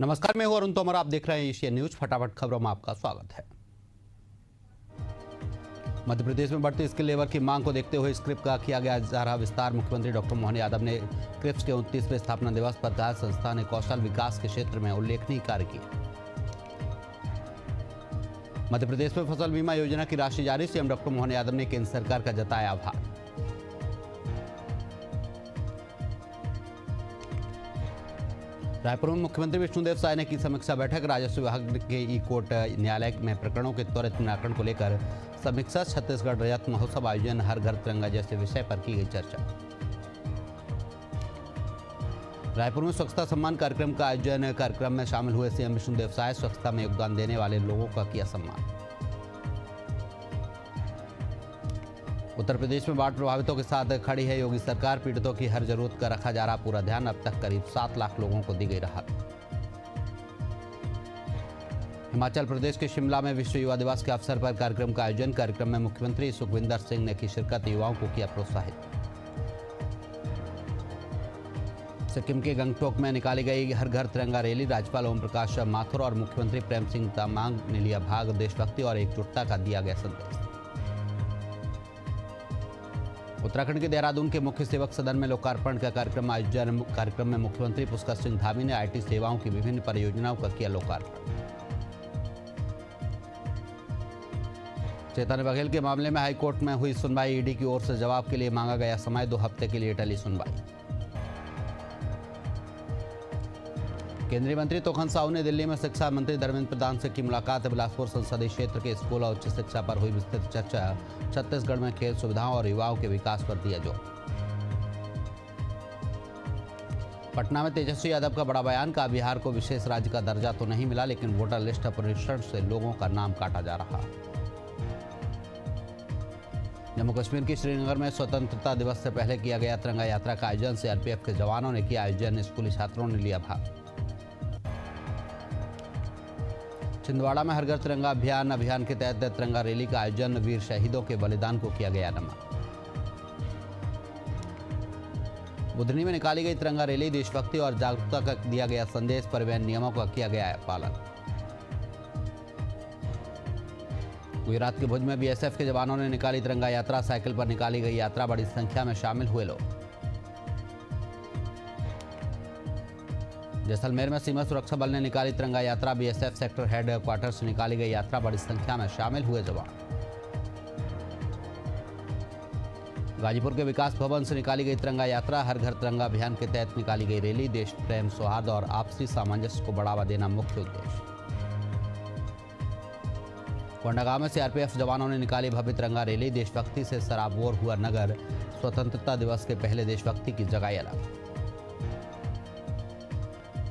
नमस्कार, मैं हूं अरुण तोमर। आप देख रहे हैं एशियन न्यूज। फटाफट खबरों में आपका स्वागत है। मध्य प्रदेश में बढ़ती स्किल लेबर की मांग को देखते हुए स्क्रिप्ट का किया गया जा रहा विस्तार। मुख्यमंत्री डॉक्टर मोहन यादव ने क्रिप्स के 29वें स्थापना दिवस पर कहा, संस्था ने कौशल विकास के क्षेत्र में उल्लेखनीय कार्य किए। मध्य प्रदेश में फसल बीमा योजना की राशि जारी। सीएम डॉक्टर मोहन यादव ने केंद्र सरकार का जताया आभार। रायपुर में मुख्यमंत्री विष्णुदेव साय ने की समीक्षा बैठक। राजस्व विभाग के ई कोर्ट न्यायालय में प्रकरणों के त्वरित निराकरण को लेकर समीक्षा। छत्तीसगढ़ रजत महोत्सव आयोजन, हर घर तिरंगा जैसे विषय पर की गई चर्चा। रायपुर में स्वच्छता सम्मान कार्यक्रम का आयोजन। कार्यक्रम में शामिल हुए सीएम विष्णुदेव साय। स्वच्छता में योगदान देने वाले लोगों का किया सम्मान। उत्तर प्रदेश में बाढ़ प्रभावितों के साथ खड़ी है योगी सरकार। पीड़ितों की हर जरूरत का रखा जा रहा पूरा ध्यान। अब तक करीब 7 लाख लोगों को दी गई राहत। हिमाचल प्रदेश के शिमला में विश्व युवा दिवस के अवसर पर कार्यक्रम का आयोजन। कार्यक्रम में मुख्यमंत्री सुखविंदर सिंह ने की शिरकत। युवाओं को किया प्रोत्साहित। सिक्किम के गंगटोक में निकाली गई हर घर तिरंगा रैली। राज्यपाल ओम प्रकाश माथुर और मुख्यमंत्री प्रेम सिंह तमांग ने लिया भाग। देशभक्ति और एकजुटता का दिया गया संदेश। उत्तराखंड के देहरादून के मुख्य सेवक सदन में लोकार्पण का कार्यक्रम आयोजन। कार्यक्रम में मुख्यमंत्री पुष्कर सिंह धामी ने आईटी सेवाओं की विभिन्न परियोजनाओं का किया लोकार्पण। चेतन बघेल के मामले में हाईकोर्ट में हुई सुनवाई। ईडी की ओर से जवाब के लिए मांगा गया समय। 2 हफ्ते के लिए टली सुनवाई। केंद्रीय मंत्री तोखन साहू ने दिल्ली में शिक्षा मंत्री धर्मेंद्र प्रधान से की मुलाकात। बिलासपुर संसदीय क्षेत्र के स्कूल और उच्च शिक्षा पर हुई विस्तृत चर्चा। छत्तीसगढ़ में खेल सुविधाओं और युवाओं के विकास पर दिया जोर। पटना में तेजस्वी यादव का बड़ा बयान। का बिहार को विशेष राज्य का दर्जा तो नहीं मिला, लेकिन वोटर लिस्ट अपरिष्करण से लोगों का नाम काटा जा रहा। जम्मू कश्मीर के श्रीनगर में स्वतंत्रता दिवस से पहले किया गया तिरंगा यात्रा का आयोजन। सीआरपीएफ के जवानों ने किया आयोजन। स्कूली छात्रों ने लिया भाग। छिंदवाड़ा में हर घर तिरंगा अभियान के तहत तिरंगा रैली का आयोजन। वीर शहीदों के बलिदान को किया गया नमन। बुधनी में निकाली गई तिरंगा रैली। देशभक्ति और जागरूकता का दिया गया संदेश। परिवहन नियमों का किया गया पालन। गुजरात के भुज में बीएसएफ के जवानों ने निकाली तिरंगा यात्रा। साइकिल पर निकाली गई यात्रा। बड़ी संख्या में शामिल हुए लोग। जैसलमेर में सीमा सुरक्षा बल ने निकाली तिरंगा यात्रा। बीएसएफ सेक्टर हेड क्वार्टर से निकाली गई यात्रा। बड़ी संख्या में शामिल हुए जवान। गाजीपुर के विकास भवन से निकाली गई तिरंगा यात्रा। हर घर तिरंगा अभियान के तहत निकाली गई रैली। देश प्रेम, सौहार्द और आपसी सामंजस्य को बढ़ावा देना मुख्य उद्देश्य। कोंडागांव में सीआरपीएफ जवानों ने निकाली भव्य तिरंगा रैली। देशभक्ति से सराबोर हुआ नगर। स्वतंत्रता दिवस के पहले देशभक्ति की जगाई अलग।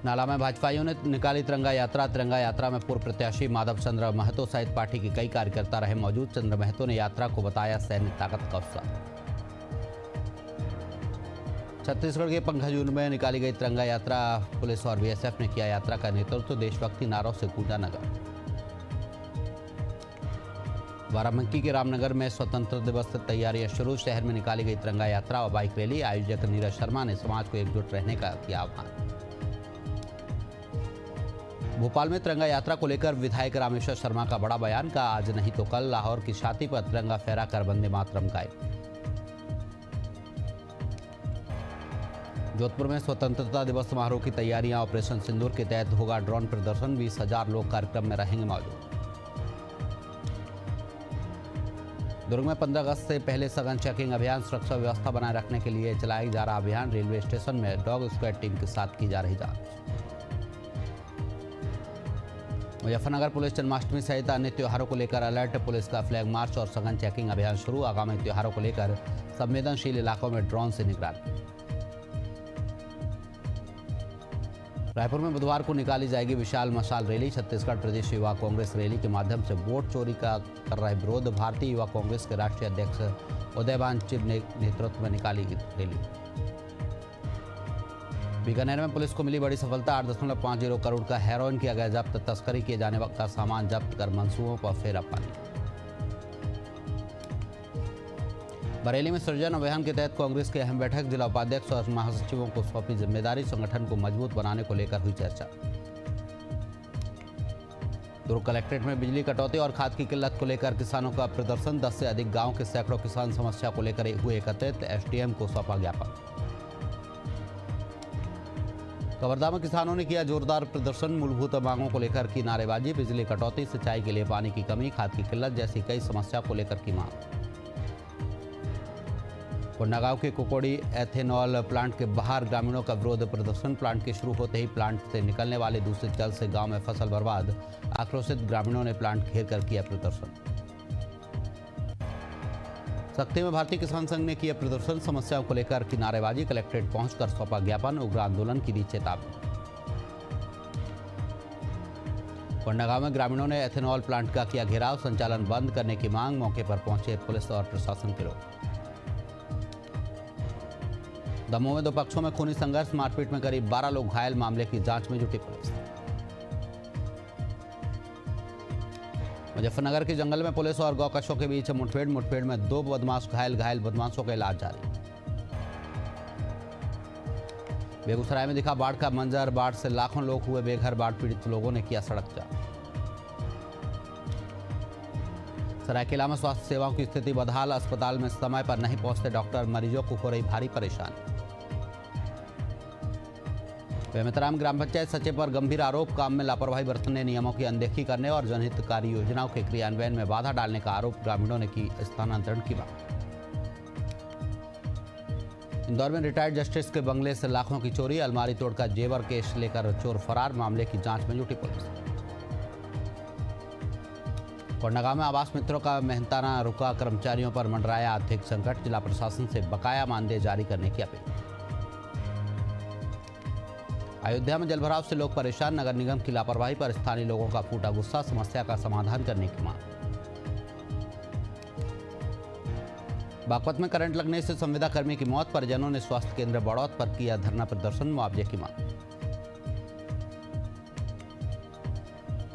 नाला में भाजपाइयों ने निकाली तिरंगा यात्रा। तिरंगा यात्रा में पूर्व प्रत्याशी माधव चंद्र महतो सहित पार्टी के कई कार्यकर्ता रहे मौजूद। चंद्र महतो ने यात्रा को बताया सैन्य ताकत का उत्सव। छत्तीसगढ़ के पंखाजूर में निकाली गई तिरंगा यात्रा। पुलिस और बीएसएफ ने किया यात्रा का नेतृत्व। देशभक्ति नारों से गूंजा नगर। बाराबंकी के रामनगर में स्वतंत्रता दिवस तैयारियां शुरू। शहर में निकाली गई तिरंगा यात्रा और बाइक रैली। आयोजक नीरज शर्मा ने समाज को एकजुट रहने का किया आह्वान। भोपाल में तिरंगा यात्रा को लेकर विधायक रामेश्वर शर्मा का बड़ा बयान। का आज नहीं तो कल लाहौर की छाती पर तिरंगा फहरा कर वंदे मातरम गाए। जोधपुर में स्वतंत्रता दिवस समारोह की तैयारियां। ऑपरेशन सिंदूर के तहत होगा ड्रोन प्रदर्शन। 20,000 लोग कार्यक्रम में रहेंगे मौजूद। दुर्ग में 15 अगस्त से पहले सघन चेकिंग अभियान। सुरक्षा व्यवस्था बनाए रखने के लिए चलाया जा रहा अभियान। रेलवे स्टेशन में डॉग स्क्वाड टीम के साथ की जा रही जांच। मुजफ्फरनगर पुलिस जन्माष्टमी सहित अन्य त्योहारों को लेकर अलर्ट। पुलिस का फ्लैग मार्च और सघन चेकिंग अभियान शुरू। आगामी त्योहारों को लेकर संवेदनशील इलाकों में ड्रोन से निगरानी। रायपुर में बुधवार को निकाली जाएगी विशाल मशाल रैली। छत्तीसगढ़ प्रदेश युवा कांग्रेस रैली के माध्यम से वोट चोरी का कर रहे विरोध। भारतीय युवा कांग्रेस के राष्ट्रीय अध्यक्ष उदयभान चिब ने नेतृत्व में निकाली रैली। बीकानेर में पुलिस को मिली बड़ी सफलता। 8.50 करोड़ का हेरोइन किया गया जब्त। तस्करी किए जाने का सामान जब्त कर मंसूबों पर फेरा पानी। बरेली में सृजन अभियान के तहत कांग्रेस की अहम बैठक। जिला उपाध्यक्ष और महासचिवों को सौंपी जिम्मेदारी। संगठन को मजबूत बनाने को लेकर हुई चर्चा। दुर्ग कलेक्ट्रेट में बिजली कटौती और खाद की किल्लत को लेकर किसानों का प्रदर्शन। 10 से अधिक गांव के सैकड़ों किसान समस्या को लेकर हुए एकत्रित, एसडीएम को सौंपा ज्ञापन। कवर्धा में किसानों ने किया जोरदार प्रदर्शन। मूलभूत मांगों को लेकर की नारेबाजी। बिजली कटौती, सिंचाई के लिए पानी की कमी, खाद की किल्लत जैसी कई समस्या को लेकर की मांग। कोंडागांव के कुकोड़ी एथेनॉल प्लांट के बाहर ग्रामीणों का विरोध प्रदर्शन। प्लांट के शुरू होते ही प्लांट से निकलने वाले दूषित जल से गांव में फसल बर्बाद। आक्रोशित ग्रामीणों ने प्लांट घेर कर किया प्रदर्शन। सक्ती में भारतीय किसान संघ ने किया प्रदर्शन। समस्याओं को लेकर की नारेबाजी। कलेक्ट्रेट पहुंचकर सौंपा ज्ञापन। उग्र आंदोलन की दी चेतावनी। कोंडागांव में ग्रामीणों ने एथेनॉल प्लांट का किया घेराव। संचालन बंद करने की मांग। मौके पर पहुंचे पुलिस और प्रशासन के लोग। दमोह में दो पक्षों में खूनी संघर्ष। मारपीट में करीब 12 लोग घायल। मामले की जांच में जुटी पुलिस। मुजफ्फरनगर के जंगल में पुलिस और गौकशों के बीच मुठभेड़ में 2 बदमाश घायल बदमाशों का इलाज जारी। बेगूसराय में दिखा बाढ़ का मंजर। बाढ़ से लाखों लोग हुए बेघर। बाढ़ पीड़ित लोगों ने किया सड़क जाम। सरायकेला में स्वास्थ्य सेवाओं की स्थिति बदहाल। अस्पताल में समय पर नहीं पहुंचते डॉक्टर। मरीजों को हो रही भारी परेशानी। बेमेतराम ग्राम पंचायत सचिव पर गंभीर आरोप। काम में लापरवाही बरतने, नियमों की अनदेखी करने और जनहितकारी योजनाओं के क्रियान्वयन में बाधा डालने का आरोप। ग्रामीणों ने की स्थानांतरण की मांग। इंदौर में रिटायर्ड जस्टिस के बंगले से लाखों की चोरी। अलमारी तोड़कर जेवर केस लेकर चोर फरार। मामले की जांच में जुटी पुलिस। कोंडागांव में आवास मित्रों का मेहनताना रुका। कर्मचारियों पर मंडराया आर्थिक संकट। जिला प्रशासन से बकाया मानदेय जारी करने की अपील। अयोध्या में जलभराव से लोग परेशान। नगर निगम की लापरवाही पर स्थानीय लोगों का फूटा गुस्सा। समस्या का समाधान करने की मांग। बागपत में करंट लगने से संविदा कर्मी की मौत। परिजनों ने स्वास्थ्य केंद्र बड़ौत पर किया धरना प्रदर्शन। मुआवजे की मांग।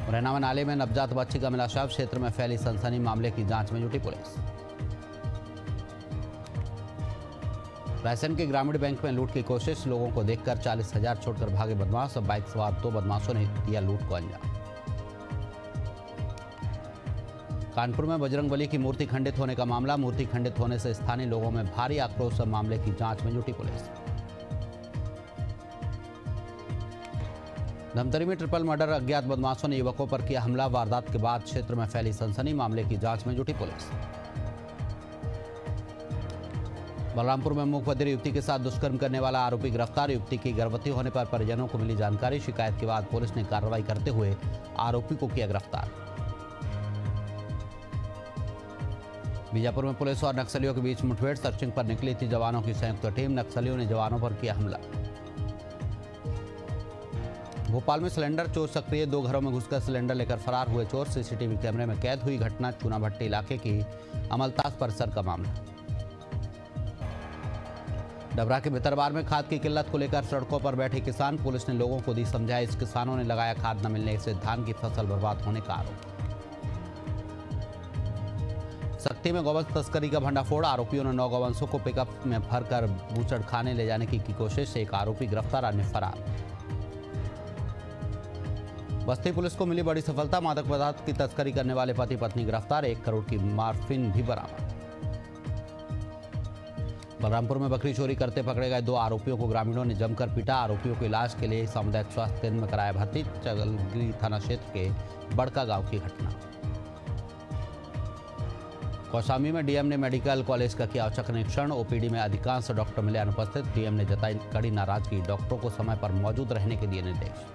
मुरैना में नाले में नवजात बच्ची का मिला शव। क्षेत्र में फैली सनसनी। मामले की जांच में जुटी पुलिस। रायसेन के ग्रामीण बैंक में लूट की कोशिश। लोगों को देखकर 40,000 छोड़कर भागे बदमाश। बाइक सवार 2 बदमाशों ने दिया लूट को अंजाम। कानपुर में बजरंगबली की मूर्ति खंडित होने का मामला। मूर्ति खंडित होने से स्थानीय लोगों में भारी आक्रोश। मामले की जांच में जुटी पुलिस। धमतरी में ट्रिपल मर्डर। अज्ञात बदमाशों ने युवकों पर किया हमला। वारदात के बाद क्षेत्र में फैली सनसनी। मामले की जांच में जुटी पुलिस। बलरामपुर में मूक बधिर युवती के साथ दुष्कर्म करने वाला आरोपी गिरफ्तार। युवती की गर्भवती होने पर परिजनों को मिली जानकारी। शिकायत के बाद पुलिस ने कार्रवाई करते हुए आरोपी को किया गिरफ्तार। बीजापुर में पुलिस और नक्सलियों के बीच मुठभेड़। सर्चिंग पर निकली थी जवानों की संयुक्त टीम। नक्सलियों ने जवानों पर किया हमला। भोपाल में सिलेंडर चोर सक्रिय। 2 घरों में घुसकर सिलेंडर लेकर फरार हुए चोर। सीसीटीवी कैमरे में कैद हुई घटना। चूनाभट्टी इलाके की अमलताज परिसर का मामला। डबरा के भितरवार में खाद की किल्लत को लेकर सड़कों पर बैठे किसान। पुलिस ने लोगों को दी समझाइश। किसानों ने लगाया खाद न मिलने से धान की फसल बर्बाद होने का आरोप। सक्ती में गौवंश तस्करी का भंडाफोड़। आरोपियों ने 9 गौवंशों को पिकअप में भरकर बूचड़ खाने ले जाने की कोशिश। एक आरोपी गिरफ्तार, अन्य फरार। बस्ती पुलिस को मिली बड़ी सफलता। मादक पदार्थ की तस्करी करने वाले पति पत्नी गिरफ्तार। 1 करोड़ की मार्फिन भी बरामद। बलरामपुर में बकरी चोरी करते पकड़े गए 2 आरोपियों को ग्रामीणों ने जमकर पीटा। आरोपियों को इलाज के लिए सामुदायिक स्वास्थ्य केंद्र में कराया भर्ती। चगलगिरी थाना क्षेत्र के बड़का गांव की घटना। कौशाम्बी में डीएम ने मेडिकल कॉलेज का किया औचक निरीक्षण। ओपीडी में अधिकांश डॉक्टर मिले अनुपस्थित। डीएम ने जताई कड़ी नाराजगी। डॉक्टरों को समय पर मौजूद रहने के दिए निर्देश।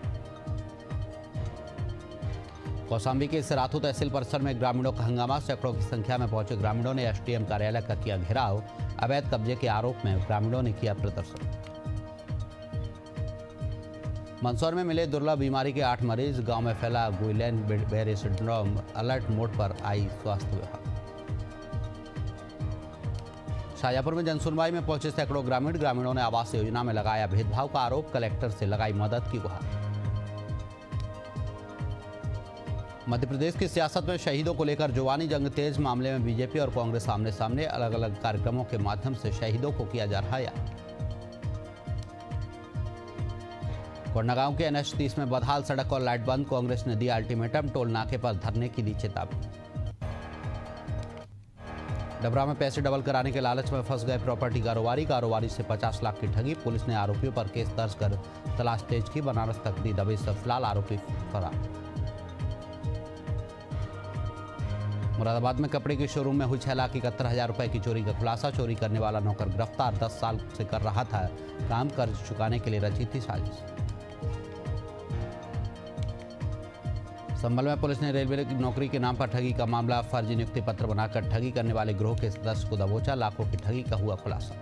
कौशाम्बी के सिराथू तहसील परिसर में ग्रामीणों का हंगामा। सैकड़ों की संख्या में पहुंचे ग्रामीणों ने एसडीएम कार्यालय का किया घेराव। अवैध कब्जे के आरोप में ग्रामीणों ने किया प्रदर्शन। मंदसौर में मिले दुर्लभ बीमारी के 8 मरीज। गांव में फैला गुइलेन बेरे सिंड्रोम। अलर्ट मोड पर आई स्वास्थ्य विभाग। शाजापुर में जनसुनवाई में पहुंचे सैकड़ों ग्रामीणों ने आवास योजना में लगाया भेदभाव का आरोप। कलेक्टर से लगाई मदद की गुहार। मध्य प्रदेश की सियासत में शहीदों को लेकर जुबानी जंग तेज। मामले में बीजेपी और कांग्रेस आमने सामने। अलग अलग कार्यक्रमों के माध्यम से शहीदों को किया जा रहा याद। कोंडागांव के NH-30 में बदहाल सड़क और लाइट बंद, कांग्रेस ने दिया अल्टीमेटम, टोल नाके पर धरने की दी चेतावनी। डबरा में पैसे डबल कराने के लालच में फंस गए प्रॉपर्टी कारोबारी से 50 लाख की ठगी, पुलिस ने आरोपियों पर केस दर्ज कर तलाश तेज की, बनारस तक दी दबिश, फिलहाल आरोपी फरार। मुरादाबाद में कपड़े के शोरूम में हुई 6,71,000 रुपए की चोरी का खुलासा, चोरी करने वाला नौकर गिरफ्तार, 10 साल से कर रहा था काम, कर्ज चुकाने के लिए रची थी साजिश। संभल में पुलिस ने रेलवे की नौकरी के नाम पर ठगी का मामला, फर्जी नियुक्ति पत्र बनाकर ठगी करने वाले गिरोह के सदस्य को दबोचा, लाखों की ठगी का हुआ खुलासा।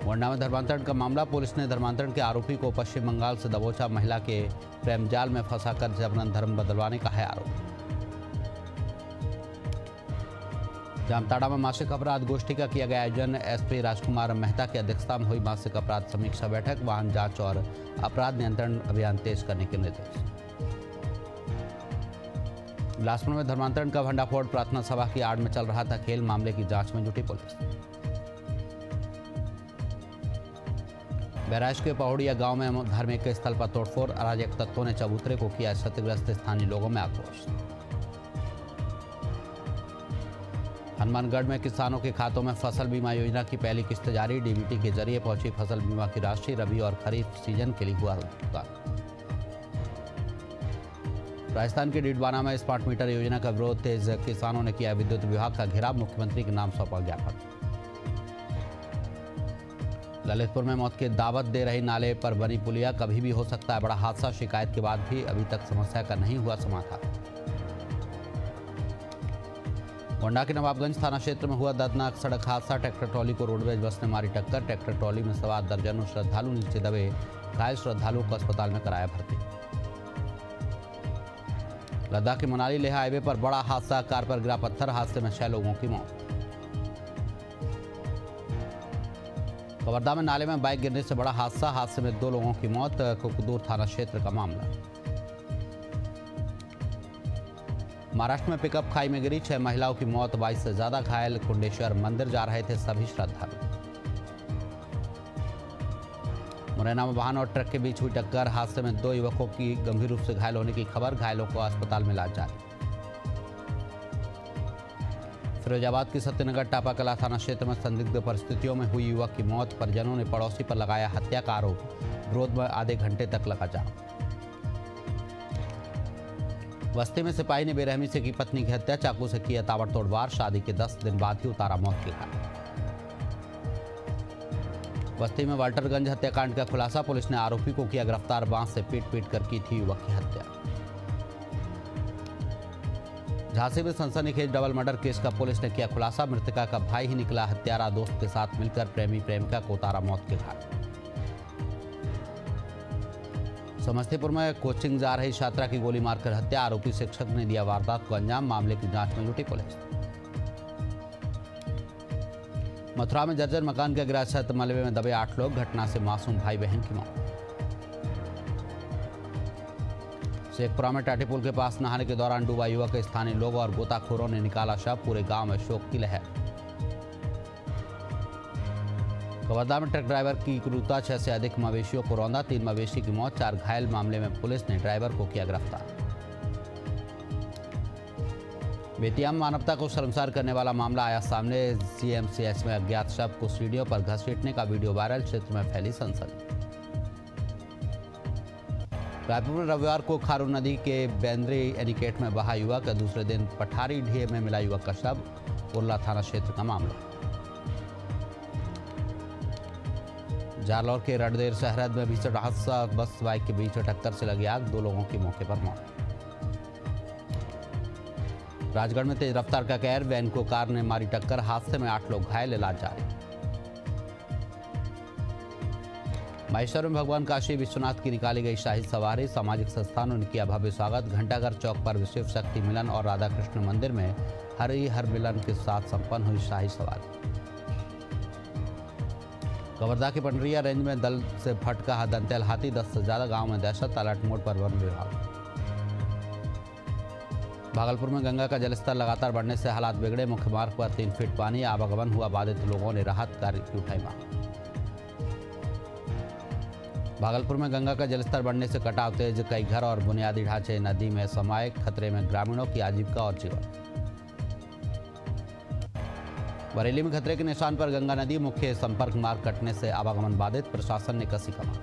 गोंडा में धर्मांतरण का मामला, पुलिस ने धर्मांतरण के आरोपी को पश्चिम बंगाल से दबोचा, महिला के प्रेम जाल में फंसाकर जबरन धर्म बदलवाने का है आरोप। जामताड़ा में मासिक अपराध गोष्ठी का किया गया आयोजन, SP राजकुमार मेहता की अध्यक्षता में हुई मासिक अपराध समीक्षा बैठक, वाहन जांच और अपराध नियंत्रण अभियान तेज करने के निर्देश। बिलासपुर में धर्मांतरण का भंडाफोड़, प्रार्थना सभा की आड़ में चल रहा था खेल, मामले की जांच में जुटी पुलिस। बहराइच के पहौड़िया गांव में धार्मिक स्थल पर तोड़फोड़, अराजक तत्वों ने चबूतरे को किया क्षतिग्रस्त, स्थानीय लोगों में आक्रोश। हनुमानगढ़ में किसानों के खातों में फसल बीमा योजना की पहली किस्त जारी, DBT के जरिए पहुंची फसल बीमा की राशि, रबी और खरीफ सीजन के लिए हुआ भुगतान। राजस्थान के डीडवाना में स्मार्ट मीटर योजना का विरोध तेज, किसानों ने किया विद्युत विभाग का घेराव, मुख्यमंत्री के नाम सौंपा ज्ञापन। ललितपुर में मौत की दावत दे रही नाले पर बनी पुलिया, कभी भी हो सकता है बड़ा हादसा, शिकायत के बाद भी अभी तक समस्या का नहीं हुआ समाधान। गोंडा के नवाबगंज थाना क्षेत्र में हुआ दर्दनाक सड़क हादसा, ट्रैक्टर ट्रॉली को रोडवेज बस ने मारी टक्कर, ट्रैक्टर ट्रॉली में सवार दर्जनों श्रद्धालु नीचे दबे, घायल श्रद्धालुओं को अस्पताल में कराया भर्ती। लद्दाख के मनाली लेह हाईवे पर बड़ा हादसा, कार पर गिरा पत्थर, हादसे में 6 लोगों की मौत। कवर्धा में नाले में बाइक गिरने से बड़ा हादसा, हादसे में 2 लोगों की मौत, कुकदूर थाना क्षेत्र का मामला। महाराष्ट्र में पिकअप खाई में गिरी, 6 महिलाओं की मौत, 22 से ज्यादा घायल, कुंडेश्वर मंदिर जा रहे थे सभी श्रद्धालु। मुरैना में वाहन और ट्रक के बीच हुई टक्कर, हादसे में 2 युवकों की गंभीर रूप से घायल होने की खबर, घायलों को अस्पताल में इलाज जारी। फिरोजाबाद की सत्यनगर टापाकला थाना क्षेत्र में संदिग्ध परिस्थितियों में हुई युवक की मौत, परिजनों ने पड़ोसी पर लगाया हत्या का आरोप, विरोध में आधे घंटे तक लगा जाम। बस्ती में सिपाही ने बेरहमी से की पत्नी की हत्या, चाकू से किया ताबड़तोड़ वार, शादी के 10 दिन बाद ही उतारा मौत के घाट। बस्ती में वाल्टरगंज हत्याकांड का खुलासा, पुलिस ने आरोपी को किया गिरफ्तार, बांस से पीट कर की थी युवक की हत्या। झांसी में सनसनीखेज डबल मर्डर केस का पुलिस ने किया खुलासा, मृतका का भाई ही निकला हत्यारा, दोस्त के साथ मिलकर प्रेमी प्रेमिका को उतारा मौत के घाट। समस्तीपुर में कोचिंग जा रही छात्रा की गोली मारकर हत्या, आरोपी शिक्षक ने दिया वारदात को अंजाम, मामले की जांच में जुटी पुलिस। मथुरा में जर्जर मकान का गिरा छत, मलबे में दबे 8 लोग, घटना से मासूम भाई बहन की मौत। शेखपुरा में टाटीपुल के पास नहाने के दौरान डूबा युवक, स्थानीय लोगों और गोताखोरों ने निकाला शव, पूरे गांव में शोक की लहर। कवर्धा में ट्रक ड्राइवर की क्रूरता, 6 से अधिक मवेशियों को रौंदा, 3 मवेशी की मौत, 4 घायल, मामले में पुलिस ने ड्राइवर को किया गिरफ्तार। बेतिया में मानवता को शर्मसार करने वाला मामला आया सामने, CMCH में अज्ञात शव को सीढ़ियों पर घसीटने का वीडियो वायरल, क्षेत्र में फैली सनसनी। रायपुर में रविवार को खारू नदी के बेंद्री एनिकेट में बहा युवक, दूसरे दिन पठारी ढीर में मिला युवक का शव, उर्ला थाना क्षेत्र का मामला। जालौर के रडदेर शहरद में भीषण हादसा, बस बाइक के बीच टक्कर से लगी आग, 2 लोगों की मौके पर मौत। राजगढ़ में तेज रफ्तार का कहर, वैन को कार ने मारी टक्कर, हादसे में 8 लोग घायल, इलाज जारी। महेश्वर में भगवान काशी विश्वनाथ की निकाली गई शाही सवारी, सामाजिक संस्थानों ने किया भव्य स्वागत, घंटाघर चौक पर शिव शक्ति मिलन और राधा कृष्ण मंदिर में हर मिलन के साथ संपन्न हुई शाही सवारी। कवर्धा की पंडरिया रेंज में दल से फटका दंतैल हाथी, 10 से ज्यादा गांव में दहशत, अलर्ट मोड पर वन विभाग। भागलपुर में गंगा का जलस्तर लगातार बढ़ने से हालात बिगड़े, मुख्य मार्ग पर 3 फीट पानी, आवागमन हुआ बाधित, लोगों ने राहत कार्य की उठाई मांग। भागलपुर में गंगा का जलस्तर बढ़ने से कटाव तेज, कई घर और बुनियादी ढांचे नदी में समाये, खतरे में ग्रामीणों की आजीविका और जीवन। बरेली में खतरे के निशान पर गंगा नदी, मुख्य संपर्क मार्ग कटने से आवागमन बाधित, प्रशासन ने कसी कमान।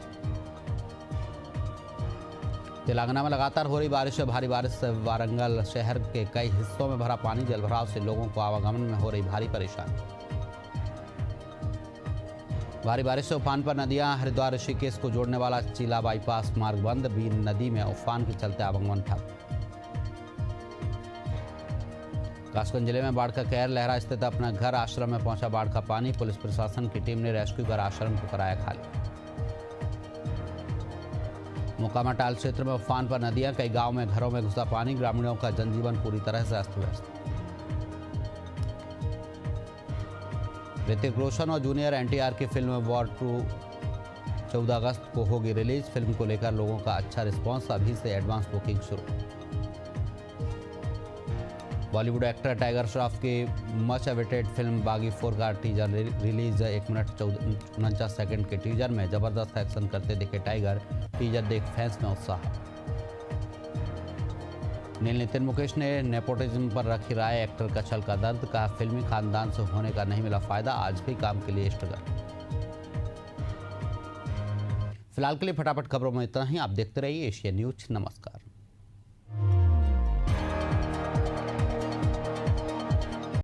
तेलंगाना में लगातार हो रही बारिश से भारी बारिश से वारंगल शहर के कई हिस्सों में भरा पानी, जलभराव से लोगों को आवागमन में हो रही भारी परेशानी। भारी बारिश से उफान पर नदियां, हरिद्वार ऋषिकेश को जोड़ने वाला चीला बाईपास मार्ग बंद, बीन नदी में उफान के चलते आवागमन ठप। कासगंज जिले में बाढ़ का कहर, लहरा स्थित अपना घर आश्रम में पहुंचा बाढ़ का पानी, पुलिस प्रशासन की टीम ने रेस्क्यू कर आश्रम को कराया खाली। मोकामा टाल क्षेत्र में उफान पर नदियां, कई गांव में घरों में घुसा पानी, ग्रामीणों का जनजीवन पूरी तरह से अस्त व्यस्त। ऋतिक रोशन और जूनियर एनटीआर की फिल्म वॉर 2 14 अगस्त को होगी रिलीज। फिल्म को लेकर लोगों का अच्छा रिस्पांस, अभी से एडवांस बुकिंग शुरू। बॉलीवुड एक्टर टाइगर श्रॉफ की मच अवेटेड फिल्म बागी 4 का टीजर रिलीज। 1 मिनट 49 सेकंड के टीजर में जबरदस्त एक्शन करते दिखे टाइगर, टीजर देख फैंस में उत्साह। नील नितिन मुकेश ने नेपोटिज्म पर रखी राय, एक्टर का छल का दर्द, कहा फिल्मी खानदान से होने का नहीं मिला फायदा, आज भी काम के लिए स्ट्रगल। फिलहाल के लिए फटाफट खबरों में इतना ही। आप देखते रहिए एशिया न्यूज। नमस्कार।